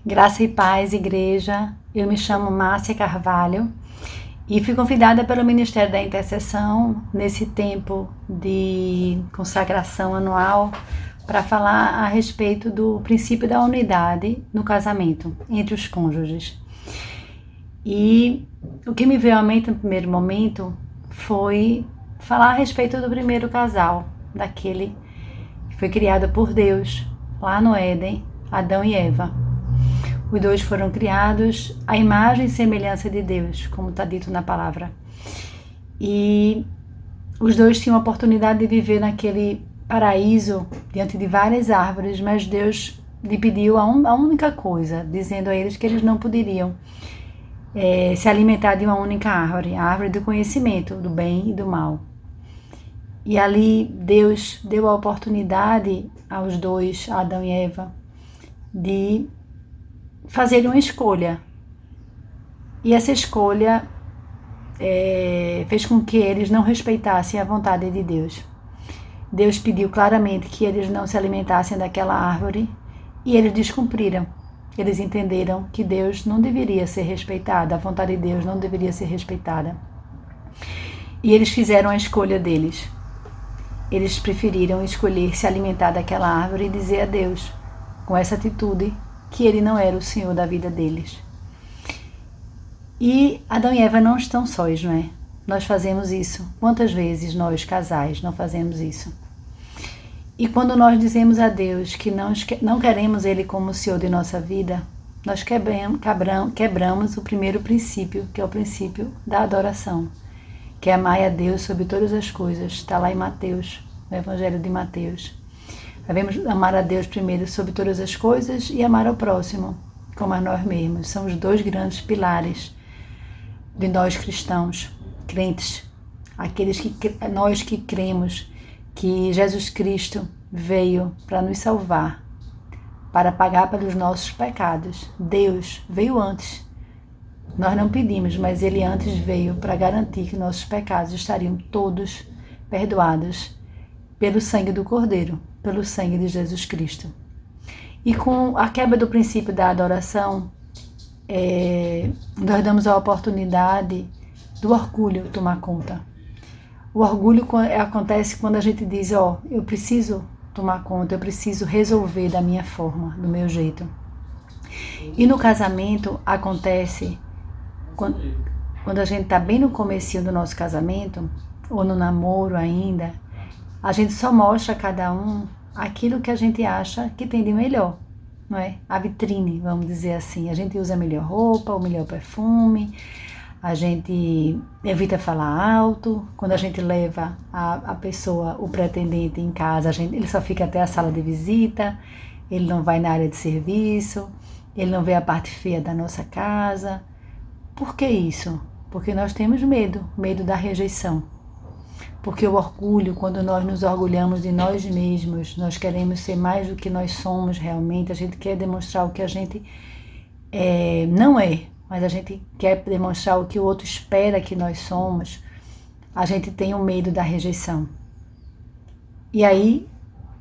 Graça e paz, igreja. Eu me chamo Márcia Carvalho e fui convidada pelo Ministério da Intercessão nesse tempo de consagração anual para falar a respeito do princípio da unidade no casamento entre os cônjuges. E o que me veio à mente no primeiro momento foi falar a respeito do primeiro casal, daquele que foi criado por Deus lá no Éden, Adão e Eva. Os dois foram criados à imagem e semelhança de Deus, como está dito na palavra. E os dois tinham a oportunidade de viver naquele paraíso, diante de várias árvores, mas Deus lhe pediu a única coisa, dizendo a eles que eles não poderiam se alimentar de uma única árvore, a árvore do conhecimento, do bem e do mal. E ali Deus deu a oportunidade aos dois, Adão e Eva, de fazer uma escolha. E essa escolha fez com que eles não respeitassem a vontade de Deus. Deus pediu claramente que eles não se alimentassem daquela árvore e eles descumpriram. Eles entenderam que Deus não deveria ser respeitado, a vontade de Deus não deveria ser respeitada. E eles fizeram a escolha deles. Eles preferiram escolher se alimentar daquela árvore e dizer a Deus, com essa atitude, que ele não era o Senhor da vida deles. E Adão e Eva não estão sós, não é? Nós fazemos isso. Quantas vezes nós, casais, não fazemos isso? E quando nós dizemos a Deus que não queremos Ele como o Senhor de nossa vida, nós quebramos o primeiro princípio, que é o princípio da adoração, que é amar a Deus sobre todas as coisas. Está lá em Mateus, no Evangelho de Mateus. Devemos amar a Deus primeiro sobre todas as coisas e amar ao próximo, como a nós mesmos. São os dois grandes pilares de nós cristãos, crentes, nós que cremos que Jesus Cristo veio para nos salvar, para pagar pelos nossos pecados. Deus veio antes. Nós não pedimos, mas Ele antes veio para garantir que nossos pecados estariam todos perdoados pelo sangue do Cordeiro, pelo sangue de Jesus Cristo. E com a quebra do princípio da adoração, nós damos a oportunidade do orgulho tomar conta. O orgulho acontece quando a gente diz, eu preciso tomar conta, eu preciso resolver da minha forma, do meu jeito. E no casamento acontece quando a gente está bem no comecinho do nosso casamento, ou no namoro ainda, a gente só mostra a cada um aquilo que a gente acha que tem de melhor, não é? A vitrine, vamos dizer assim. A gente usa a melhor roupa, o melhor perfume, a gente evita falar alto. Quando a gente leva a pessoa, o pretendente em casa, ele só fica até a sala de visita, ele não vai na área de serviço, ele não vê a parte feia da nossa casa. Por que isso? Porque nós temos medo da rejeição. Porque o orgulho, quando nós nos orgulhamos de nós mesmos, nós queremos ser mais do que nós somos realmente, a gente quer demonstrar o que a gente não é, mas a gente quer demonstrar o que o outro espera que nós somos, a gente tem o medo da rejeição. E aí,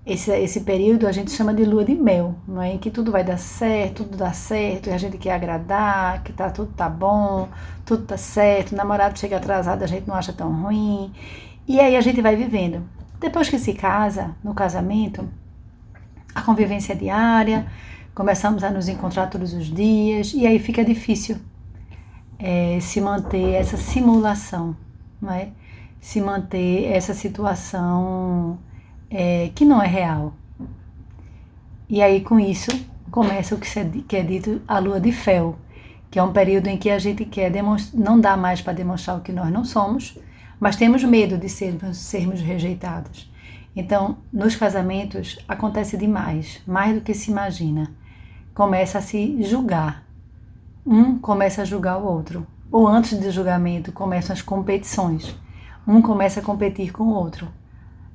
esse período a gente chama de lua de mel, não é? Em que tudo vai dar certo, tudo dá certo, e a gente quer agradar, que tudo tá bom, tudo tá certo, o namorado chega atrasado, a gente não acha tão ruim. E aí a gente vai vivendo. Depois que se casa, no casamento, a convivência diária, começamos a nos encontrar todos os dias, e aí fica difícil se manter essa simulação, não é? Se manter essa situação que não é real. E aí com isso começa o que é dito a lua de fel, que é um período em que a gente quer não dá mais para demonstrar o que nós não somos, mas temos medo de sermos rejeitados. Então, nos casamentos acontece demais, mais do que se imagina. Começa a se julgar. Um começa a julgar o outro. Ou antes do julgamento começam as competições. Um começa a competir com o outro.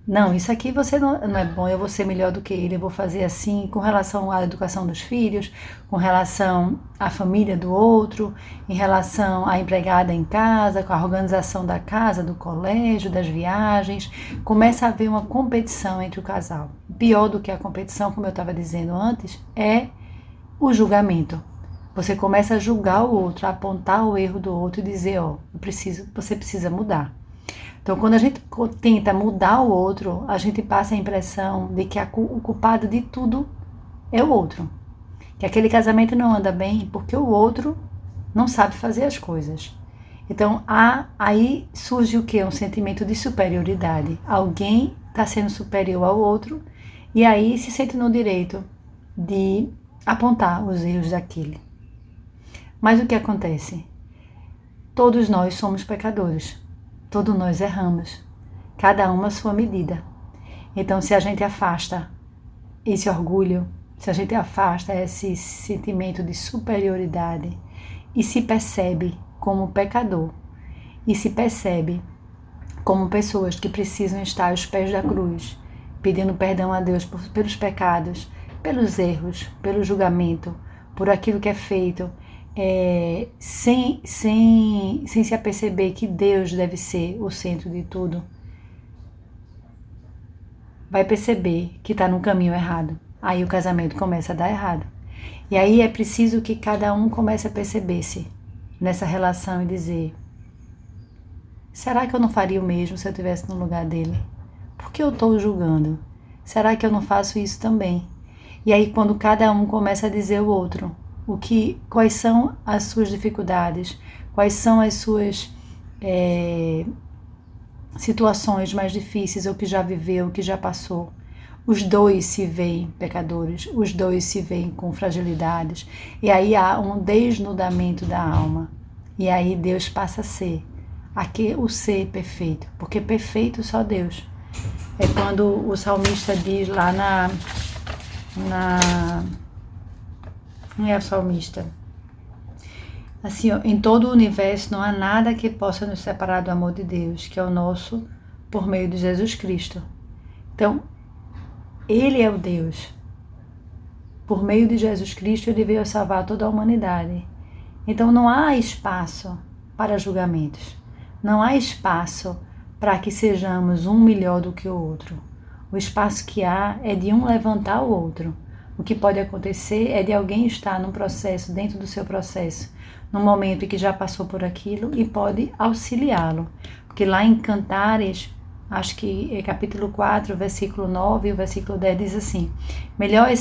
Não, isso aqui você não é bom, eu vou ser melhor do que ele, eu vou fazer assim, com relação à educação dos filhos, com relação à família do outro, em relação à empregada em casa, com a organização da casa, do colégio, das viagens. Começa a haver uma competição entre o casal. Pior do que a competição, como eu estava dizendo antes, é o julgamento. Você começa a julgar o outro, a apontar o erro do outro e dizer, você precisa mudar. Então, quando a gente tenta mudar o outro, a gente passa a impressão de que o culpado de tudo é o outro. Que aquele casamento não anda bem porque o outro não sabe fazer as coisas. Então, aí surge o quê? Um sentimento de superioridade. Alguém está sendo superior ao outro e aí se sente no direito de apontar os erros daquele. Mas o que acontece? Todos nós somos pecadores. Todos nós erramos. Cada um à sua medida. Então, se a gente afasta esse orgulho, se a gente afasta esse sentimento de superioridade e se percebe como pecador e se percebe como pessoas que precisam estar aos pés da cruz, pedindo perdão a Deus pelos pecados, pelos erros, pelo julgamento, por aquilo que é feito, sem se aperceber que Deus deve ser o centro de tudo, vai perceber que está no caminho errado. Aí o casamento começa a dar errado. E aí é preciso que cada um comece a perceber-se nessa relação e dizer: será que eu não faria o mesmo se eu estivesse no lugar dele? Por que eu estou julgando? Será que eu não faço isso também? E aí quando cada um começa a dizer ao outro quais são as suas dificuldades, quais são as suas situações mais difíceis, ou que já viveu, que já passou, os dois se veem pecadores, os dois se veem com fragilidades, e aí há um desnudamento da alma, e aí Deus passa a ser o ser perfeito, porque perfeito só Deus. É quando o salmista diz lá não é o salmista, assim, em todo o universo não há nada que possa nos separar do amor de Deus, que é o nosso por meio de Jesus Cristo. Então, Ele é o Deus. Por meio de Jesus Cristo, Ele veio salvar toda a humanidade. Então, não há espaço para julgamentos. Não há espaço para que sejamos um melhor do que o outro. O espaço que há é de um levantar o outro. O que pode acontecer é de alguém estar num processo, dentro do seu processo, num momento em que já passou por aquilo e pode auxiliá-lo. Porque lá em Cantares, acho que é capítulo 4, versículo 9 e o versículo 10 diz assim: melhor é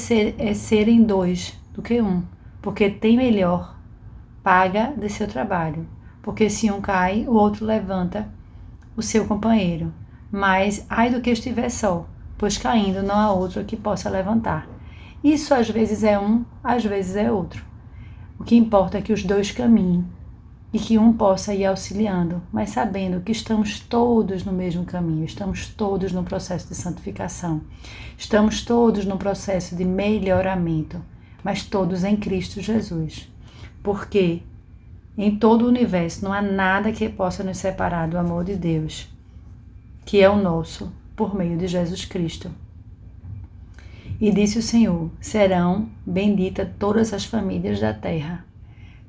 serem dois do que um, porque tem melhor paga de seu trabalho. Porque se um cai, o outro levanta o seu companheiro. Mas ai do que estiver só, pois caindo não há outro que possa levantar. Isso às vezes é um, às vezes é outro. O que importa é que os dois caminhem e que um possa ir auxiliando, mas sabendo que estamos todos no mesmo caminho, estamos todos no processo de santificação, estamos todos no processo de melhoramento, mas todos em Cristo Jesus. Porque em todo o universo não há nada que possa nos separar do amor de Deus, que é o nosso, por meio de Jesus Cristo. E disse o Senhor: serão benditas todas as famílias da terra.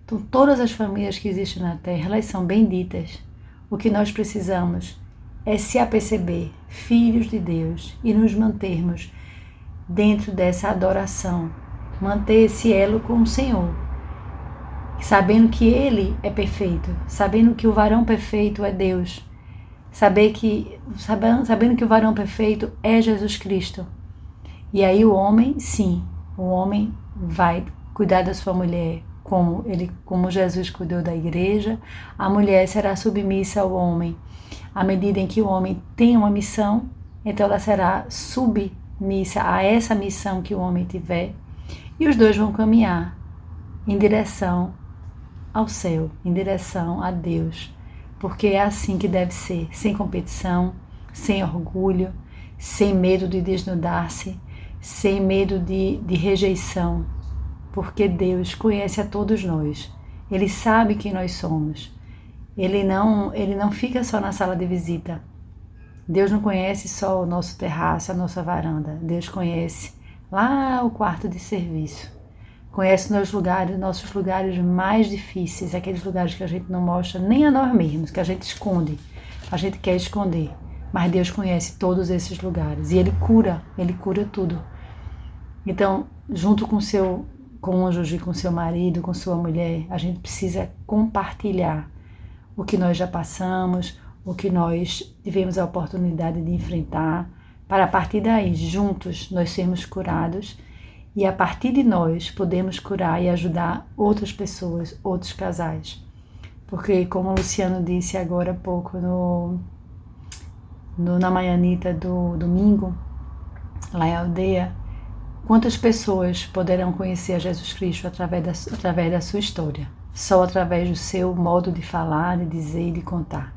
Então, todas as famílias que existem na terra, elas são benditas. O que nós precisamos é se aperceber filhos de Deus e nos mantermos dentro dessa adoração, manter esse elo com o Senhor, sabendo que Ele é perfeito, sabendo que o varão perfeito é Deus, sabendo que o varão perfeito é Jesus Cristo. E aí o homem, sim, o homem vai cuidar da sua mulher como Jesus cuidou da igreja. A mulher será submissa ao homem. À medida em que o homem tem uma missão, então ela será submissa a essa missão que o homem tiver. E os dois vão caminhar em direção ao céu, em direção a Deus. Porque é assim que deve ser, sem competição, sem orgulho, sem medo de desnudar-se, sem medo de rejeição, porque Deus conhece a todos nós. Ele sabe quem nós somos. Ele não fica só na sala de visita. Deus não conhece só o nosso terraço, a nossa varanda. Deus conhece lá o quarto de serviço. Conhece nossos lugares mais difíceis, aqueles lugares que a gente não mostra nem a nós mesmos, que a gente esconde. A gente quer esconder. Mas Deus conhece todos esses lugares e Ele cura tudo. Então, junto com cônjuge, com seu marido, com sua mulher. A gente precisa compartilhar o que nós já passamos, o que nós tivemos a oportunidade de enfrentar, para a partir daí, juntos, nós sermos curados e a partir de nós podemos curar e ajudar outras pessoas, outros casais. Porque, como o Luciano disse agora há pouco na manhanita do domingo, lá em Aldeia, quantas pessoas poderão conhecer a Jesus Cristo através da sua história? Só através do seu modo de falar, de dizer e de contar.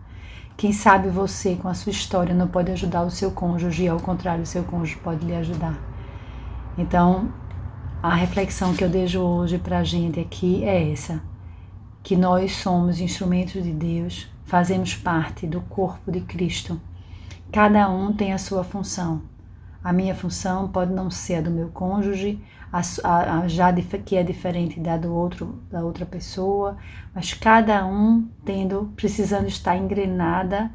Quem sabe você, com a sua história, não pode ajudar o seu cônjuge e, ao contrário, o seu cônjuge pode lhe ajudar. Então, a reflexão que eu deixo hoje para a gente aqui é essa, que nós somos instrumentos de Deus, fazemos parte do corpo de Cristo. Cada um tem a sua função. A minha função pode não ser a do meu cônjuge, que é diferente da outra pessoa, mas cada um precisando estar engrenada,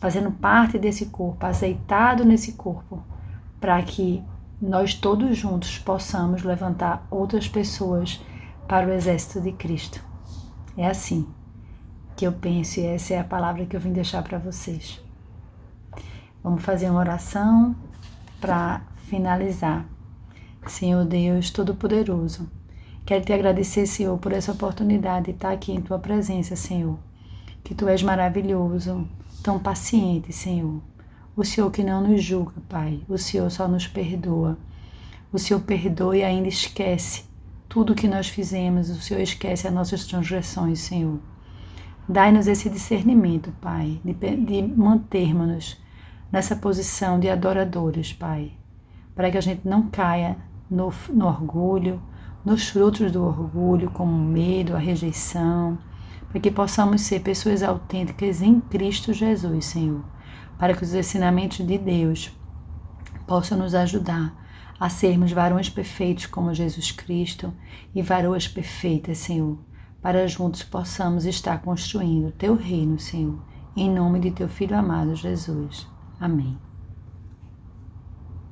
fazendo parte desse corpo, azeitado nesse corpo, para que nós todos juntos possamos levantar outras pessoas para o exército de Cristo. É assim que eu penso e essa é a palavra que eu vim deixar para vocês. Vamos fazer uma oração para finalizar. Senhor Deus Todo-Poderoso, quero te agradecer, Senhor, por essa oportunidade de estar aqui em tua presença, Senhor. Que tu és maravilhoso, tão paciente, Senhor. O Senhor que não nos julga, Pai. O Senhor só nos perdoa. O Senhor perdoa e ainda esquece tudo o que nós fizemos. O Senhor esquece as nossas transgressões, Senhor. Dai-nos esse discernimento, Pai, de mantermos-nos nessa posição de adoradores, Pai, para que a gente não caia no orgulho, nos frutos do orgulho, como o medo, a rejeição, para que possamos ser pessoas autênticas em Cristo Jesus, Senhor, para que os ensinamentos de Deus possam nos ajudar a sermos varões perfeitos como Jesus Cristo e varoas perfeitas, Senhor, para juntos possamos estar construindo o Teu reino, Senhor, em nome de Teu Filho amado Jesus. Amém.